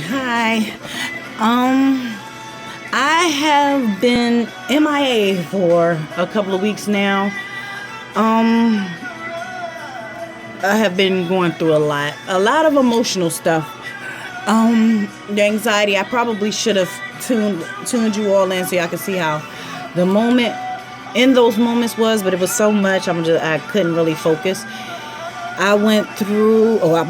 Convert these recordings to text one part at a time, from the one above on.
Hi. I have been MIA for a couple of weeks now. Um, I have been going through a lot of emotional stuff. The anxiety. I probably should have tuned you all in so y'all could see how the moment in those moments was, but it was so much. I couldn't really focus. I've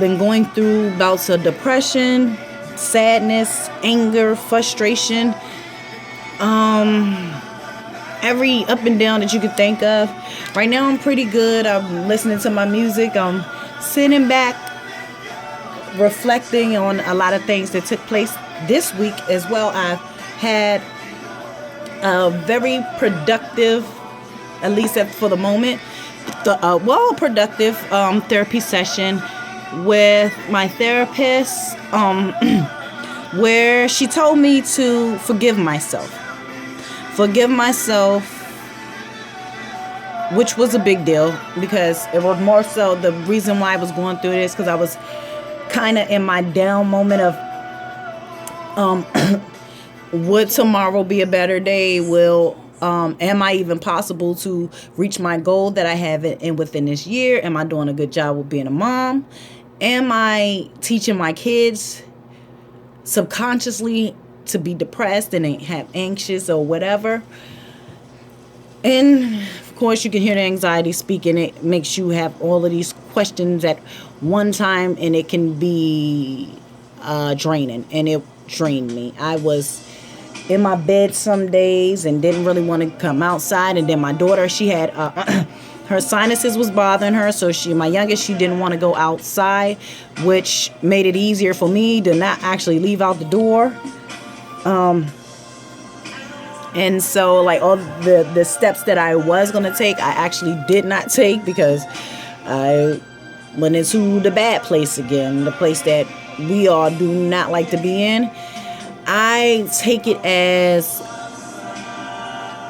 been going through bouts of depression, sadness, anger, frustration, every up and down that you could think of. Right now, I'm pretty good. I'm listening to my music. I'm sitting back, reflecting on a lot of things that took place this week as well. I've had a very productive, at least for the moment, productive therapy session with my therapist, where she told me to forgive myself. Forgive myself, which was a big deal because it was more so the reason why I was going through this because I was kind of in my down moment of would tomorrow be a better day? Am I even possible to reach my goal that I have within this year? Am I doing a good job with being a mom? Am I teaching my kids subconsciously to be depressed and have anxious or whatever? And of course, you can hear the anxiety speaking. It makes you have all of these questions at one time, and it can be draining. And it drained me. I was in my bed some days and didn't really want to come outside. And then my daughter, she had her sinuses was bothering her, so my youngest, she didn't want to go outside, which made it easier for me to not actually leave out the door. And so, like, all the steps that I was going to take, I actually did not take because I went into the bad place again, the place that we all do not like to be in. I take it as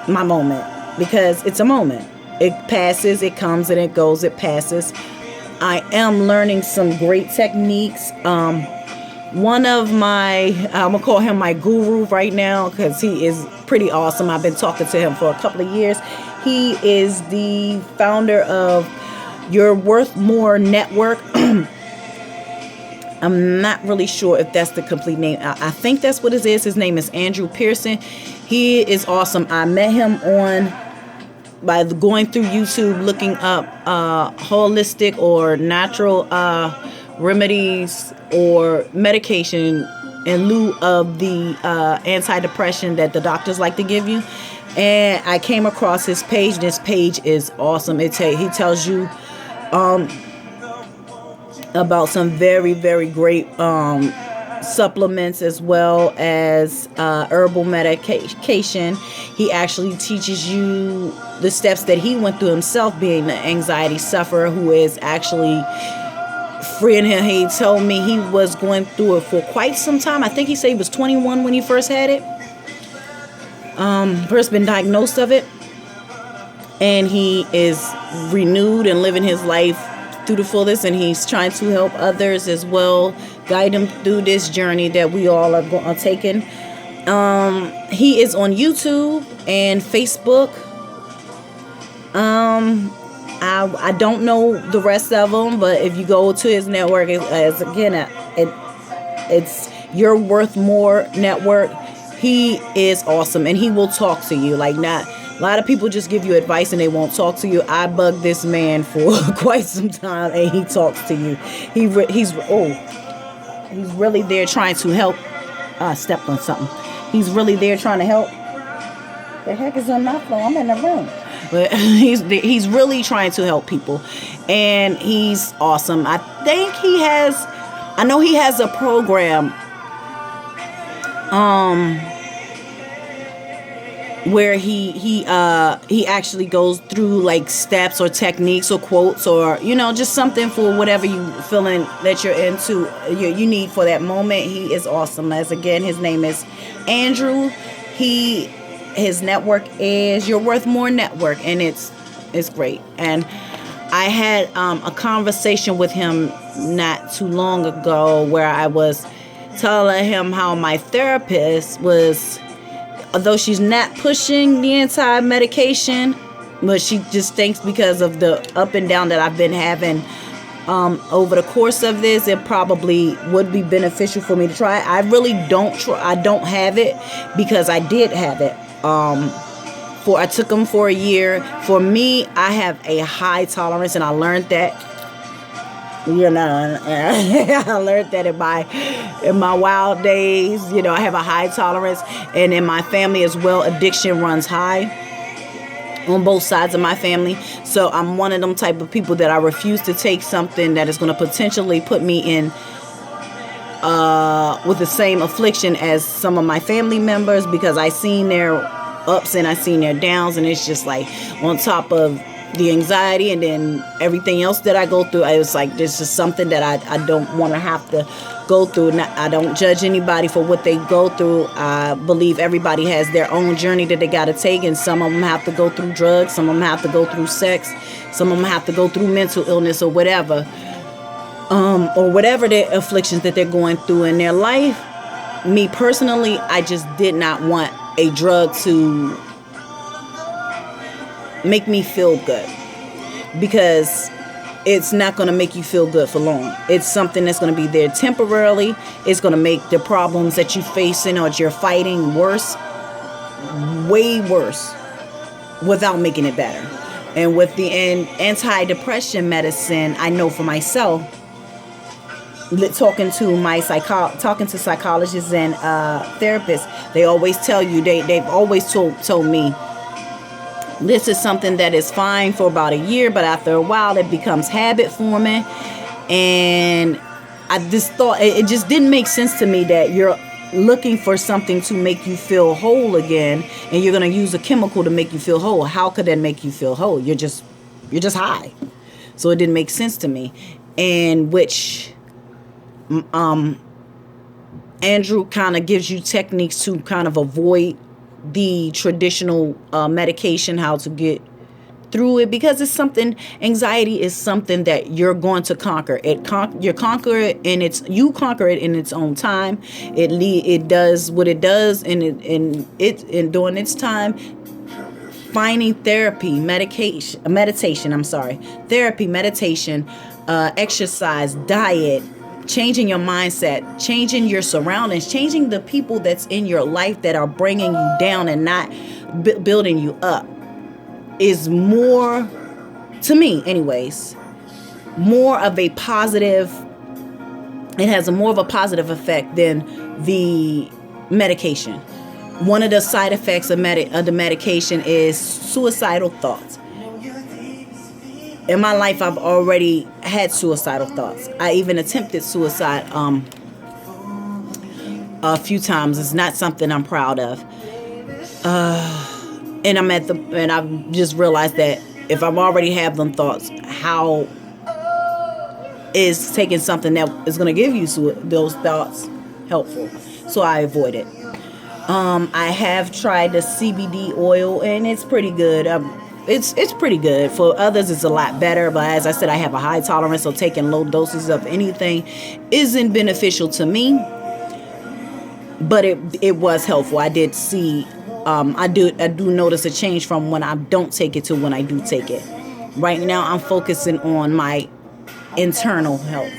my moment because it's a moment. It passes, it comes, and it goes, it passes. I am learning some great techniques. One of I'm going to call him my guru right now because he is pretty awesome. I've been talking to him for a couple of years. He is the founder of Your Worth More Network. I'm not really sure if that's the complete name. I think that's what it is. His name is Andrew Pearson. He is awesome. I met him by going through YouTube, looking up holistic or natural remedies or medication in lieu of the antidepressant that the doctors like to give you. And I came across his page. This page is awesome. He tells you about some very, very great supplements as well as herbal medication. He actually teaches you the steps that he went through himself, being an anxiety sufferer who is actually freeing him. He told me he was going through it for quite some time. I think he said he was 21 when he first had it. First been diagnosed of it. And he is renewed and living his life through the fullest, and he's trying to help others as well, guide them through this journey that we all are taking. He is on YouTube and Facebook. I don't know the rest of them, but if you go to his network, it's Your Worth More Network. He is awesome, and he will talk to you like not. A lot of people just give you advice and they won't talk to you. I bugged this man for quite some time, and he talks to you. He's really there trying to help. I stepped on something. He's really there trying to help. The heck is on my floor? I'm in the room. But he's really trying to help people, and he's awesome. I know he has a program where he actually goes through like steps or techniques or quotes or just something for whatever you feeling that you're into, you need for that moment. He is awesome. As again, his name is Andrew. His network is Your Worth More Network, and it's great. And I had a conversation with him not too long ago where I was telling him how my therapist was, although she's not pushing the anti-medication, but she just thinks because of the up and down that I've been having over the course of this, it probably would be beneficial for me to try. I really I don't have it because I did have it. I took them for a year. For me, I have a high tolerance, and I learned that. I learned that in my wild days. I have a high tolerance, and in my family as well, addiction runs high on both sides of my family. So I'm one of them type of people that I refuse to take something that is going to potentially put me in with the same affliction as some of my family members, because I seen their ups and I seen their downs, and it's just like on top of the anxiety and then everything else that I go through, I was like, this is something that I don't want to have to go through. I don't judge anybody for what they go through. I believe everybody has their own journey that they got to take, and some of them have to go through drugs, some of them have to go through sex, some of them have to go through mental illness or whatever the afflictions that they're going through in their life. Me personally, I just did not want a drug to make me feel good, because it's not going to make you feel good for long. It's something that's going to be there temporarily. It's going to make the problems that you're facing or that you're fighting worse, way worse, without making it better. And with the antidepressant medicine, I know for myself, talking to psychologists and therapists, they always tell you, they've always told me, this is something that is fine for about a year, but after a while it becomes habit forming. And I just thought it just didn't make sense to me that you're looking for something to make you feel whole again, and you're going to use a chemical to make you feel whole. How could that make you feel whole? You're just high. So it didn't make sense to me. And which Andrew kind of gives you techniques to kind of avoid the traditional medication, how to get through it, because it's something, anxiety is something that you're going to conquer. You conquer it in its own time. It does what it does in during its time. Finding therapy, meditation, exercise, diet, changing your mindset, changing your surroundings, changing the people that's in your life that are bringing you down and not building you up, is more, to me anyways, more of a positive, it has more of a positive effect than the medication. One of the side effects of the medication is suicidal thoughts. In my life, I've already had suicidal thoughts. I even attempted suicide a few times. It's not something I'm proud of. And I've just realized that if I've already have them thoughts, how is taking something that is going to give you those thoughts helpful? So I avoid it. I have tried the CBD oil, and it's pretty good. It's pretty good. For others, it's a lot better. But as I said, I have a high tolerance, so taking low doses of anything isn't beneficial to me. But it was helpful. I did see, I do notice a change from when I don't take it to when I do take it. Right now, I'm focusing on my internal health.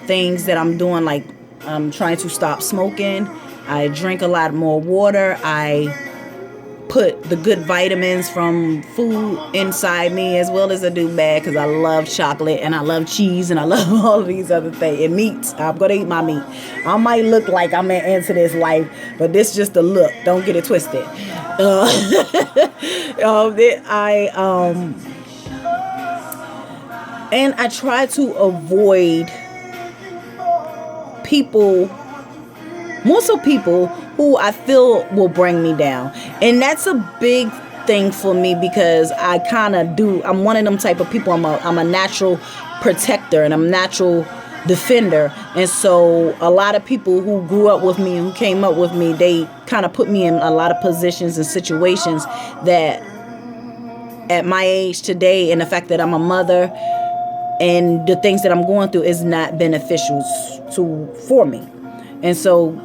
Things that I'm doing, like I'm trying to stop smoking. I drink a lot more water. I put the good vitamins from food inside me, as well as I do bad, because I love chocolate and I love cheese and I love all of these other things. And meats, I'm going to eat my meat. I might look like I'm into this life, but this is just a look. Don't get it twisted. And I try to avoid people, more so people who I feel will bring me down. And that's a big thing for me, because I kind of I'm one of them type of people. I'm a natural protector and I'm a natural defender. And so a lot of people who grew up with me, who came up with me, they kind of put me in a lot of positions and situations that at my age today, and the fact that I'm a mother and the things that I'm going through is not beneficial for me. And so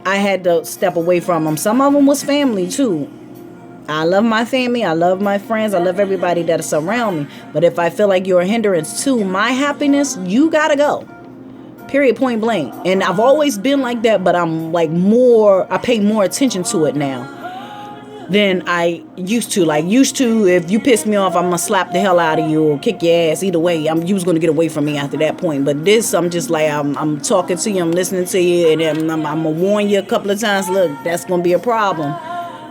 I had to step away from them. Some of them was family too. I love my family. I love my friends. I love everybody that is around me. But if I feel like you're a hindrance to my happiness, you gotta go. Period, point blank. And I've always been like that, but I'm like I pay more attention to it now than I used to. Like, used to, if you piss me off, I'm gonna slap the hell out of you or kick your ass. Either way, you was gonna get away from me after that point. But this, I'm just like, I'm talking to you, I'm listening to you, and then I'm gonna warn you a couple of times. Look, that's gonna be a problem.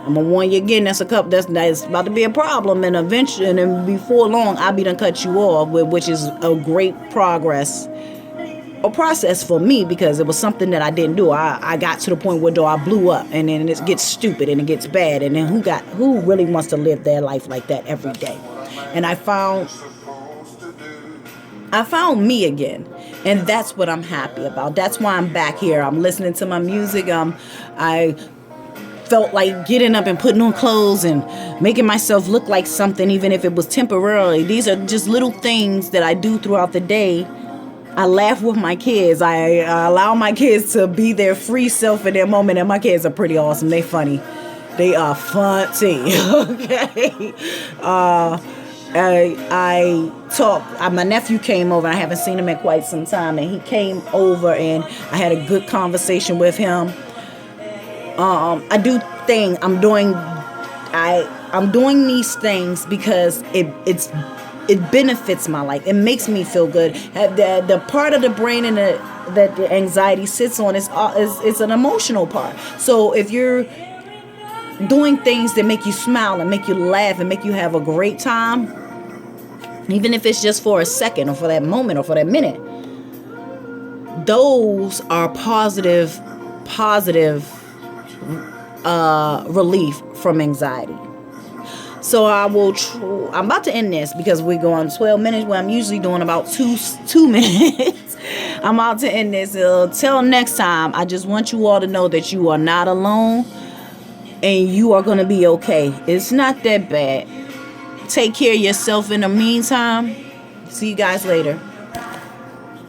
I'm gonna warn you again. That's about to be a problem, and eventually, and then before long, I'll be done cut you off, which is a great process for me, because it was something that I didn't do. I got to the point where I blew up, and then it gets stupid and it gets bad, and then who really wants to live their life like that every day? And I found me again, and that's what I'm happy about. That's why I'm back here. I'm listening to my music. I felt like getting up and putting on clothes and making myself look like something, even if it was temporarily. These are just little things that I do throughout the day. I laugh with my kids. I allow my kids to be their free self in their moment, and my kids are pretty awesome. They funny. They are funny. Okay. I talked. My nephew came over. I haven't seen him in quite some time, and he came over, and I had a good conversation with him. I'm doing these things because it benefits my life. It makes me feel good. The part of the brain that the anxiety sits on is an emotional part. So if you're doing things that make you smile and make you laugh and make you have a great time, even if it's just for a second or for that moment or for that minute, those are positive relief from anxiety. So I'm about to end this because we're going 12 minutes where I'm usually doing about two minutes. I'm about to end this. Till next time, I just want you all to know that you are not alone and you are going to be okay. It's not that bad. Take care of yourself in the meantime. See you guys later.